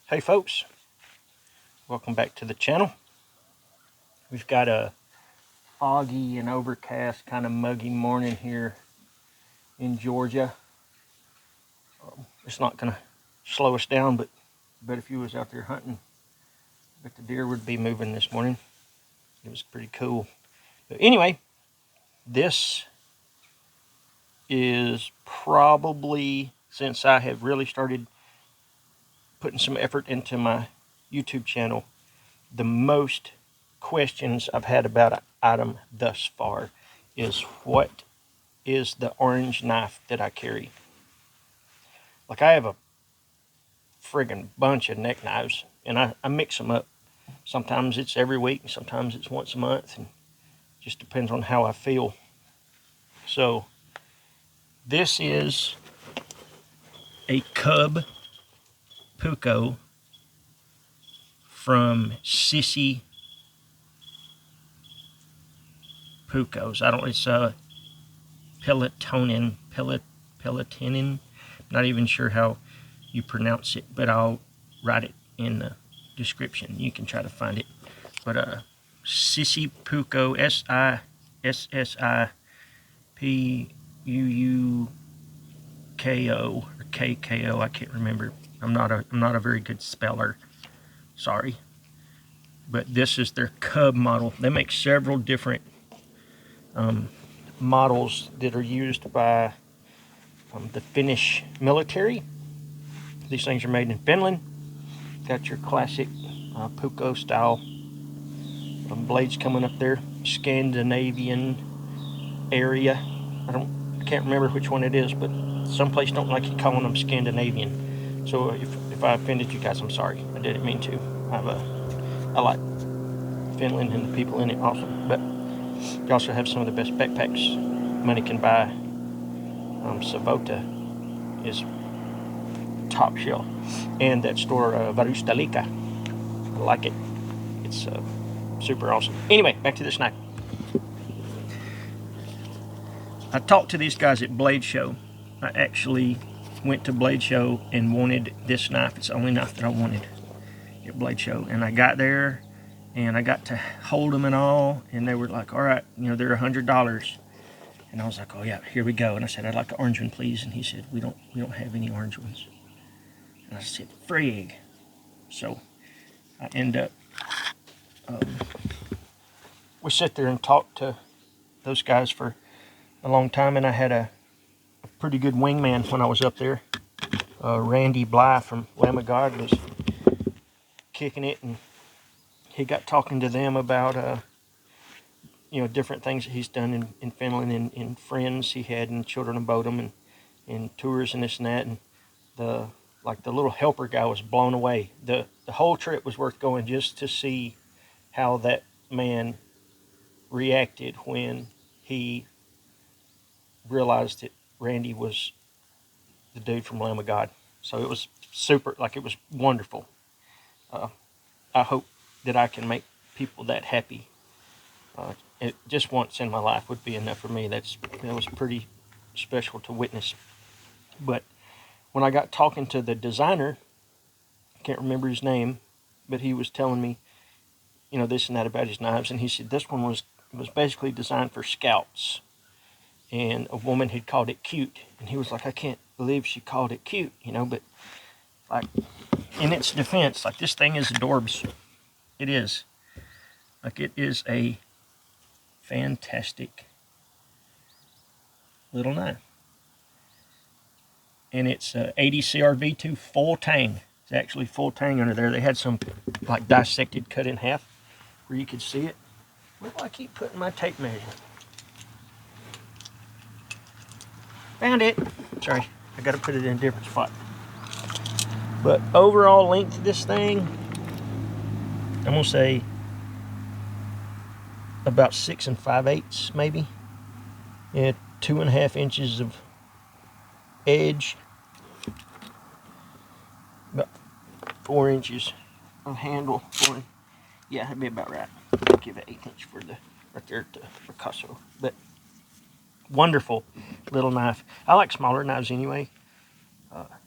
Hey folks, welcome back to the channel. We've got a foggy and overcast, kind of muggy morning here in Georgia. It's not going to slow us down, but if you was out there hunting, I bet the deer would be moving this morning. It was pretty cool. But anyway, this is probably, since I have really started putting some effort into my YouTube channel, the most questions I've had about an item thus far is what is the orange knife that I carry. Like, I have a friggin' bunch of neck knives, and I mix them up. Sometimes it's every week, and sometimes it's once a month, and just depends on how I feel. So this is a CUB puukko from Sissi puukkos. It's Peltonen, not even sure how you pronounce it, but I'll write it in the description. You can try to find it. But Sissi puukko, SISSIPUUKO or KKO. I can't remember. I'm not a very good speller. Sorry. But this is their CUB model. They make several different models that are used by the Finnish military. These things are made in Finland. Got your classic puukko style blades coming up there. Scandinavian area. I can't remember which one it is, but some place don't like you calling them Scandinavian. So if I offended you guys, I'm sorry. I didn't mean to. I like Finland and the people in it awesome, but you also have some of the best backpacks money can buy. Savota is top shelf, and that store Varustalika, I like it. It's super awesome. Anyway, back to this knife. I talked to these guys at Blade Show. I actually went to Blade Show and wanted this knife. It's the only knife that I wanted at Blade Show, and I got there and I got to hold them and all, and they were like, all right, they're $100. And I was like, oh yeah, here we go. And I said, I'd like an orange one, please. And he said, we don't have any orange ones. And I said, frig. So I end up, we sat there and talked to those guys for a long time, and I had a pretty good wingman when I was up there. Randy Bly from Lamb of God was kicking it, and he got talking to them about different things that he's done in Finland, and friends he had, and children about him, and tours and this and that. And the little helper guy was blown away. The whole trip was worth going just to see how that man reacted when he realized that Randy was the dude from Lamb of God. So it was super, it was wonderful. I hope that I can make people that happy. Just once in my life would be enough for me. That was pretty special to witness. But when I got talking to the designer, I can't remember his name, but he was telling me, this and that about his knives, and he said this one was basically designed for scouts, and a woman had called it cute, and he was like, I can't believe she called it cute, but in its defense, this thing is adorbs. It is. It is a fantastic little knife. And it's 80 CRV2 full tang. It's actually full tang under there. They had some dissected, cut in half where you could see it. Where do I keep putting my tape measure? Found it. Sorry, I got to put it in a different spot. But overall length of this thing, I'm gonna say about 6 5/8 maybe. Yeah, 2.5 inches of edge, about 4 inches of handle. Yeah, that'd be about right. I'll give it 1/8 inch for right there at the Picasso. But wonderful little knife. I like smaller knives anyway.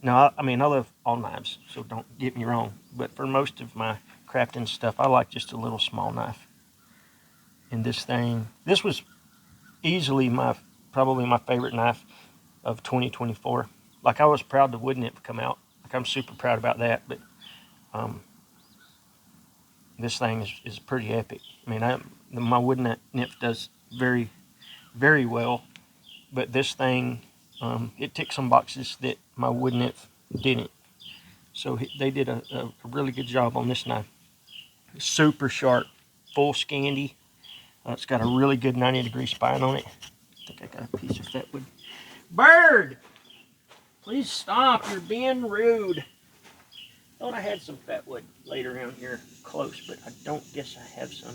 Now, I mean, I love all knives, so don't get me wrong. But for most of my crafting stuff, I like just a little small knife. And this was easily probably my favorite knife of 2024. Like, I was proud the wood nymph come out. Like, I'm super proud about that. But this thing is pretty epic. I mean, my wood nymph does very, very well. But this thing, it ticked some boxes that my wood nymph didn't. So they did a really good job on this knife. Super sharp, full Scandi. It's got a really good 90-degree spine on it. I think I got a piece of that wood. Bird! Please stop, you're being rude. Thought I had some fat wood laid around here close, but I don't guess I have some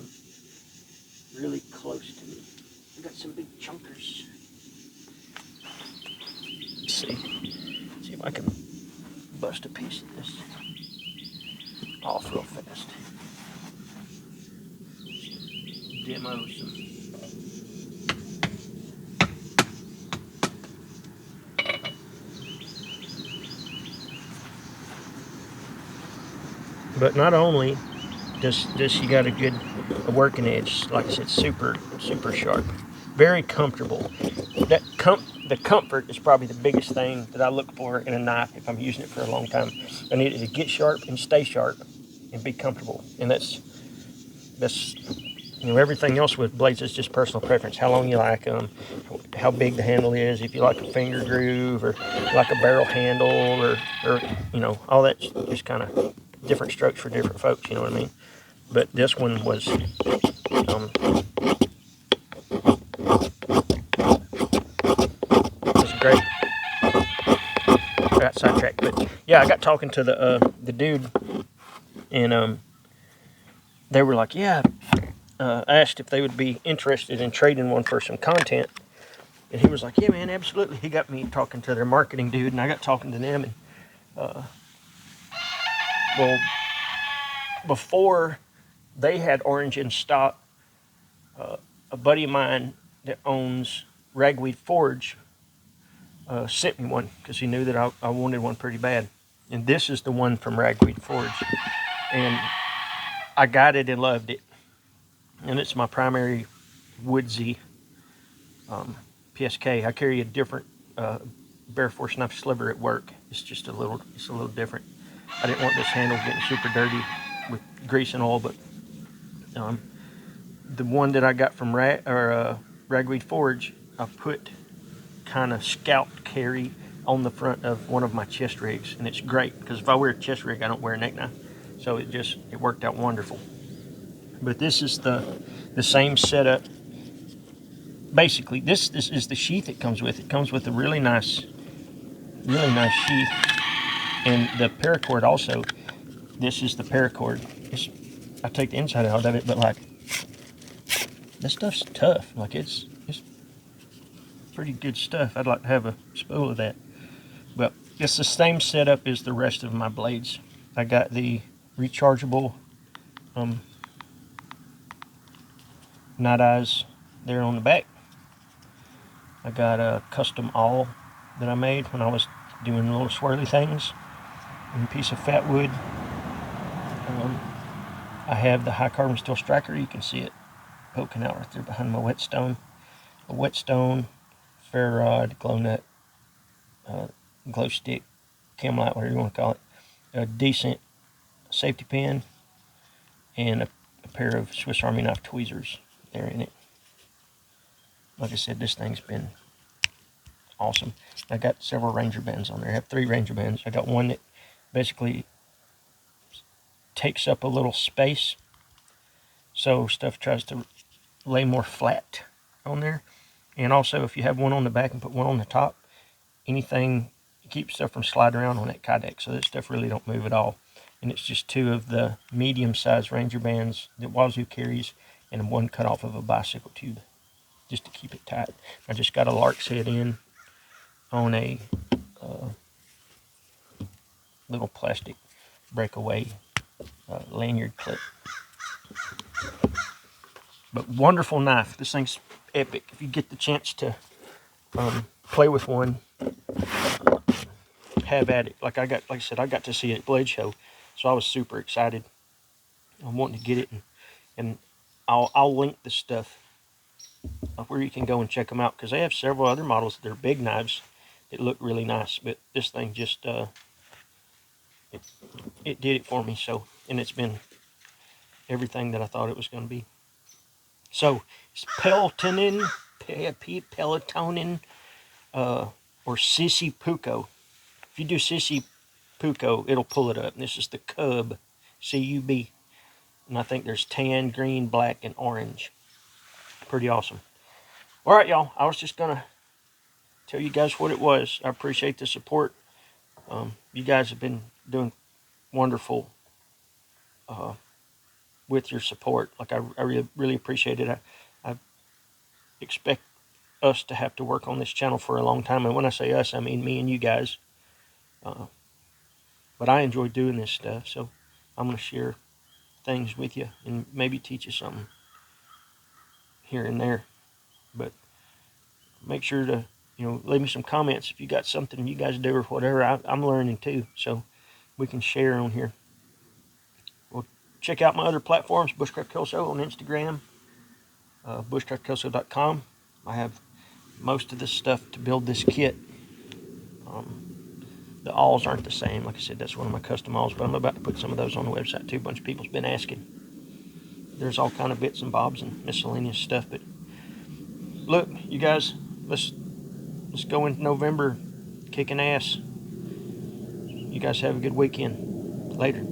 really close to me. I got some big chunkers. Let's see if I can bust a piece of this off real fast. Demo some. But not only does you got a working edge, like I said, super sharp, very comfortable. The comfort is probably the biggest thing that I look for in a knife if I'm using it for a long time. I need it to get sharp and stay sharp and be comfortable, and that's everything else with blades is just personal preference. How long you like them, how big the handle is, if you like a finger groove or like a barrel handle, or all that just kind of different strokes for different folks. You know what I mean? But this one was great. Got sidetracked, but yeah, I got talking to the dude, and they were like, yeah. Asked if they would be interested in trading one for some content, and he was like, yeah, man, absolutely. He got me talking to their marketing dude, and I got talking to them, and well, before they had orange in stock, a buddy of mine that owns Ragweed Forge sent me one because he knew that I wanted one pretty bad, and this is the one from Ragweed Forge, and I got it and loved it. And it's my primary woodsy PSK. I carry a different Bear Force knife sliver at work. It's a little different. I didn't want this handle getting super dirty with grease and oil, but the one that I got from Ragweed Forge, I put kind of scalp carry on the front of one of my chest rigs, and it's great because if I wear a chest rig, I don't wear a neck knife, so it worked out wonderful. But this is the same setup. Basically, this is the sheath it comes with. It comes with a really nice sheath, and the paracord also. This is the paracord. I take the inside out of it, but like this stuff's tough. Like it's pretty good stuff. I'd like to have a spool of that. But it's the same setup as the rest of my blades. I got the rechargeable night eyes there on the back. I got a custom awl that I made when I was doing little swirly things and a piece of fat wood. I have the high carbon steel striker. You can see it poking out right there behind my whetstone. A whetstone, ferro rod, glow nut, glow stick, Camlite, whatever you want to call it. A decent safety pin and a pair of Swiss Army knife tweezers there in it. Like I said, this thing's been awesome. I got several Ranger bands on there. I have 3 Ranger bands. I got one that basically takes up a little space, so stuff tries to lay more flat on there. And also, if you have one on the back and put one on the top, anything keeps stuff from sliding around on that Kydex, so that stuff really don't move at all. And it's just 2 of the medium-sized Ranger bands that Wazoo carries, and one cut off of a bicycle tube, just to keep it tight. I just got a lark's head in on a little plastic breakaway lanyard clip. But wonderful knife. This thing's epic. If you get the chance to play with one, have at it. Like I said, I got to see it at Blade Show, so I was super excited. I'm wanting to get it, and I'll link the stuff where you can go and check them out, because they have several other models that are big knives that look really nice. But this thing just it did it for me. So, and it's been everything that I thought it was going to be. So it's Peltonen, or Sissi puukko. If you do Sissi puukko, it'll pull it up. And this is the CUB, CUB. And I think there's tan, green, black, and orange. Pretty awesome. All right, y'all. I was just going to tell you guys what it was. I appreciate the support. You guys have been doing wonderful with your support. Like, I really appreciate it. I expect us to have to work on this channel for a long time. And when I say us, I mean me and you guys. But I enjoy doing this stuff, so I'm going to share things with you and maybe teach you something here and there. But make sure to, leave me some comments if you got something you guys do or whatever. I'm learning too, so we can share on here. Well, check out my other platforms, Bushcraft Kelso on Instagram, bushcraftkelso.com. I have most of this stuff to build this kit. The awls aren't the same. Like I said, that's one of my custom awls, but I'm about to put some of those on the website too. A bunch of people's been asking. There's all kind of bits and bobs and miscellaneous stuff. But look, you guys, let's go into November kicking ass. You guys have a good weekend. Later.